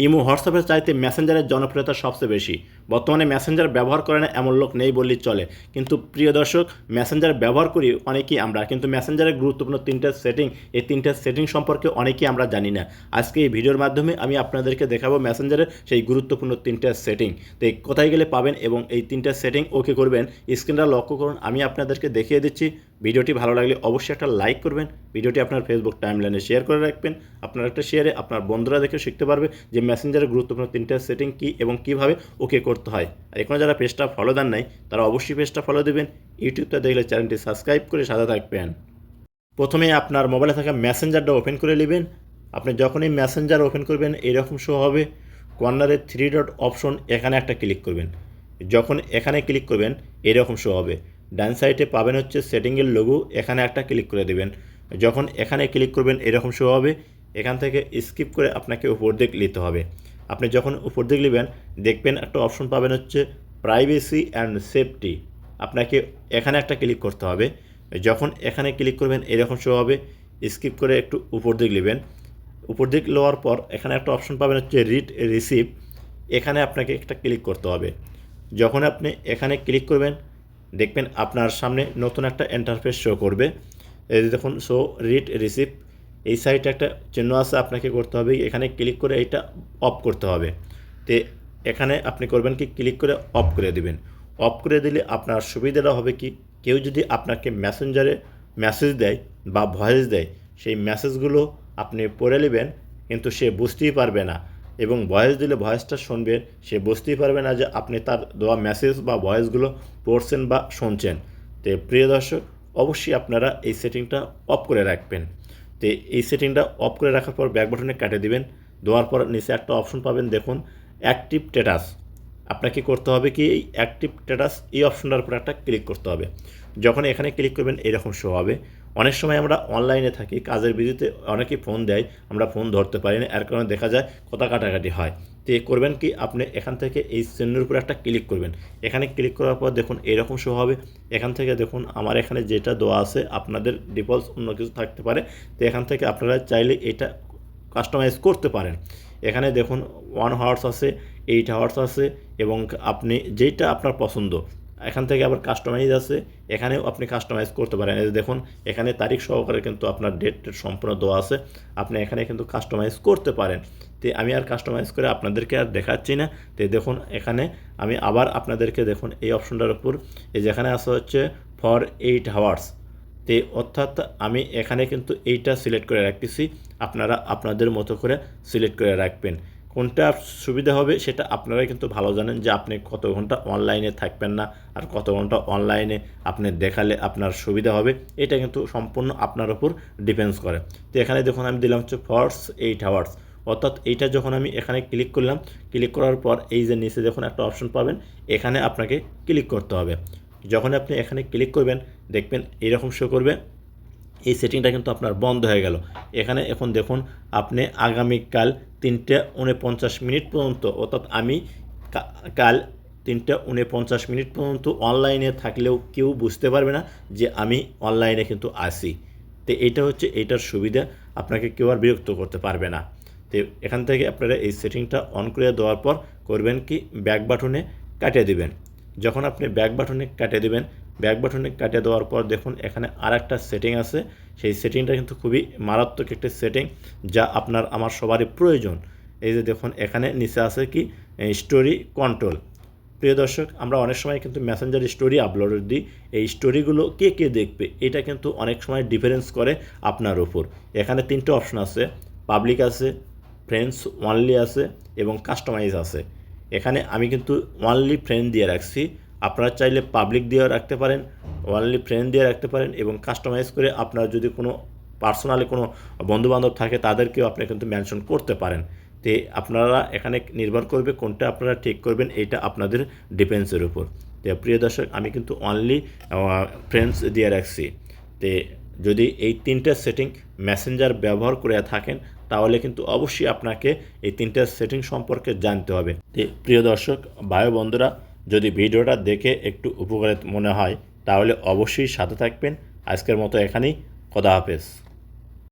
Imo হোয়াটসঅ্যাপের চাইতে মেসেঞ্জারের জনপ্রিয়তা সবচেয়ে বেশি। বর্তমানে মেসেঞ্জার ব্যবহার করে না এমন লোক নেই বললেই চলে। কিন্তু প্রিয় দর্শক, মেসেঞ্জার ব্যবহার করি অনেকেই আমরা, কিন্তু মেসেঞ্জারের গুরুত্বপূর্ণ তিনটা সেটিং, এই তিনটা সেটিং সম্পর্কে অনেকেই আমরা জানি না। আজকে এই ভিডিওর মাধ্যমে আমি আপনাদেরকে দেখাবো মেসেঞ্জারের সেই গুরুত্বপূর্ণ তিনটা সেটিং। তো কোথায় গেলে পাবেন এবং এই তিনটা সেটিং ওকে করবেন, স্ক্রিনটা লক্ষ্য করুন, আমি আপনাদেরকে দেখিয়ে দিচ্ছি। ভিডিওটি ভালো লাগলে অবশ্যই একটা লাইক করবেন, ভিডিওটি আপনার ফেসবুক টাইমলাইনে শেয়ার করে রাখবেন। আপনার একটা শেয়ারে আপনার বন্ধুরা দেখে শিখতে পারবে যে মেসেঞ্জারের গুরুত্বপূর্ণ তিনটা সেটিং কী এবং কীভাবে ওকে করতে হয়। আর এখনও যারা পেজটা ফলো দেন নাই তারা অবশ্যই পেজটা ফলো দেবেন। ইউটিউবটা দেখলে চ্যানেলটি সাবস্ক্রাইব করে সাথে থাকবেন। প্রথমে আপনার মোবাইলে থাকা মেসেঞ্জারটা ওপেন করে নেবেন। আপনি যখনই মেসেঞ্জার ওপেন করবেন এরকম শো হবে, কর্নারে 3 ডট অপশন, এখানে একটা ক্লিক করবেন। যখন এখানে ক্লিক করবেন এরকম শো হবে। ডান সাইডে পাবেন হচ্ছে সেটিংয়ের লোগো, এখানে একটা ক্লিক করে দেবেন। যখন এখানে ক্লিক করবেন এরকম শো হবে। এখান থেকে স্কিপ করে আপনাকে উপর দিক নিতে হবে। আপনি যখন উপর দিক নেবেন দেখবেন একটা অপশন পাবেন হচ্ছে প্রাইভেসি অ্যান্ড সেফটি, আপনাকে এখানে একটা ক্লিক করতে হবে। যখন এখানে ক্লিক করবেন এরকম শো হবে। স্কিপ করে একটু উপর দিক নেবেন। উপর দিক নেওয়ার পর এখানে একটা অপশন পাবেন হচ্ছে রিড রিসিভ, এখানে আপনাকে একটা ক্লিক করতে হবে। যখন আপনি এখানে ক্লিক করবেন দেখবেন আপনার সামনে নতুন একটা ইন্টারফেস শো করবে। এই যে দেখুন শো রিড রিসিভ, এই সাইডে একটা চিহ্ন আছে, আপনাকে করতে হবে এখানে ক্লিক করে এইটা অফ করতে হবে। তো এখানে আপনি করবেন কি, ক্লিক করে অফ করে দিবেন। অফ করে দিলে আপনার সুবিধাটা হবে কি, কেউ যদি আপনাকে মেসেঞ্জারে মেসেজ দেয় বা ভয়েস দেয়, সেই মেসেজগুলো আপনি পড়ে নেবেন কিন্তু সে বুঝতেই পারবে না, এবং ভয়েস দিলে ভয়েসটা শুনবে, সে বুঝতেই পারবে না যে আপনি তার দেওয়া মেসেজ বা ভয়েসগুলো পড়ছেন বা শুনছেন। তো প্রিয় দর্শক, অবশ্যই আপনারা এই সেটিংটা অফ করে রাখবেন। তো এই সেটিংটা অফ করে রাখার পর ব্যাক বাটনে কেটে দিবেন। দেওয়ার পর নিচে একটা অপশন পাবেন দেখুন অ্যাক্টিভ স্ট্যাটাস, আপনাকে করতে হবে কি এই অ্যাক্টিভ স্ট্যাটাস এই অপশনটার উপর একটা ক্লিক করতে হবে। যখন এখানে ক্লিক করবেন এরকম শো হবে। অনেক সময় আমরা অনলাইনে থাকি, কাজের বিজিতে অনেকেই ফোন দেয়, আমরা ফোন ধরতে পারি না, এর কারণে দেখা যায় কথা কাটাকাটি হয়। তো করবেন কি, আপনি এখান থেকে এই চিহ্নের উপর একটা ক্লিক করবেন। এখানে ক্লিক করার পর দেখুন এরকম শো হবে। এখান থেকে দেখুন আমার এখানে যেটা দেওয়া আছে, আপনাদের ডিফল্ট অন্য কিছু থাকতে পারে, তো এখান থেকে আপনারা চাইলে এটা কাস্টমাইজ করতে পারেন। এখানে দেখুন 1 হাওয়ার্স আছে, 8 হাওয়ার্স আছে, এবং আপনি যেইটা আপনার পছন্দ, এখান থেকে আবার কাস্টমাইজ আছে, এখানেও আপনি কাস্টমাইজ করতে পারেন। এই দেখুন এখানে তারিখ সহকারে কিন্তু আপনার ডেট সম্পূর্ণ দেওয়া আছে, আপনি এখানে কিন্তু কাস্টমাইজ করতে পারেন। তো আমি আর কাস্টমাইজ করে আপনাদেরকে আর দেখাচ্ছি না। তো দেখুন এখানে আমি আবার আপনাদেরকে দেখুন এই অপশনটার উপর, এই যেখানে আছে হচ্ছে ফর 8 হাওয়ার্স, তো অর্থাৎ আমি এখানে কিন্তু এইটা সিলেক্ট করে রাখতেছি, আপনারা আপনাদের মতো করে সিলেক্ট করে রাখবেন। কোনটা সুবিধা হবে সেটা আপনারাই কিন্তু ভালো জানেন, যে আপনি কত ঘন্টা অনলাইনে থাকবেন না আর কত ঘন্টা অনলাইনে আপনি দেখালে আপনার সুবিধা হবে, এটা কিন্তু সম্পূর্ণ আপনার উপর ডিপেন্ডস করে। তো এখানে দেখুন আমি দিলাম হচ্ছে ফর 8 হাওয়ার্স, অর্থাৎ এইটা যখন আমি এখানে ক্লিক করলাম, ক্লিক করার পর এই যে নিচে দেখুন একটা অপশন পাবেন, এখানে আপনাকে ক্লিক করতে হবে। যখন আপনি এখানে ক্লিক করবেন দেখবেন এরকম শো করবে। এই সেটিংটা কিন্তু আপনার বন্ধ হয়ে গেল। এখানে এখন দেখুন আপনি আগামীকাল 3:49 পর্যন্ত, অর্থাৎ আমি কাল 3:49 পর্যন্ত অনলাইনে থাকলেও কেউ বুঝতে পারবে না যে আমি অনলাইনে কিন্তু আসি। তো এইটা হচ্ছে এইটার সুবিধা, আপনাকে কেউ আর বিরক্ত করতে পারবে না। তো এখান থেকে আপনারা এই সেটিংটা অন করে দেওয়ার পর করবেন কি, ব্যাক বাটনে কাটিয়ে দেবেন। যখন আপনি ব্যাক বাটনে কাটিয়ে দেবেন, ব্যাক বাটনে কাটিয়ে দেওয়ার পর দেখুন এখানে আর একটা সেটিং আছে, সেই সেটিংটা কিন্তু খুবই মারাত্মক একটা সেটিং, যা আপনার আমার সবারই প্রয়োজন। এই যে দেখুন এখানে নিচে আছে কি স্টোরি কন্ট্রোল। প্রিয় দর্শক, আমরা অনেক সময় কিন্তু মেসেঞ্জার স্টোরি আপলোড দিই, এই স্টোরিগুলো কে কে দেখবে এটা কিন্তু অনেক সময় ডিফারেন্স করে আপনার উপর। এখানে 3টে অপশন আছে, পাবলিক আছে, ফ্রেন্ডস অনলি আছে, এবং কাস্টমাইজ আছে। এখানে আমি কিন্তু অনলি ফ্রেন্ড দিয়ে রাখছি, আপনারা চাইলে পাবলিক দিয়েও রাখতে পারেন, অনলি ফ্রেন্ড দিয়ে রাখতে পারেন, এবং কাস্টমাইজ করে আপনার যদি কোনো পার্সোনালি কোনো বন্ধুবান্ধব থাকে তাদেরকেও আপনি কিন্তু মেনশন করতে পারেন। তো আপনারা এখানে নির্ভর করবে কোনটা আপনারা ঠিক করবেন, এইটা আপনাদের ডিফেন্সের উপর। তো প্রিয় দর্শক, আমি কিন্তু অনলি ফ্রেন্ডস দিয়ে রাখছি। তো যদি এই 3টে সেটিং মেসেঞ্জার ব্যবহার করে থাকেন তাহলে কিন্তু অবশ্যই আপনাকে এই 3টে সেটিং সম্পর্কে জানতে হবে। তো প্রিয় দর্শক ভাই বন্ধুরা, যদি ভিডিওটা দেখে একটু উপকারিত মনে হয় তাহলে অবশ্যই সাথে থাকবেন। আজকের মতো এখানেই, খোদা হাফেজ।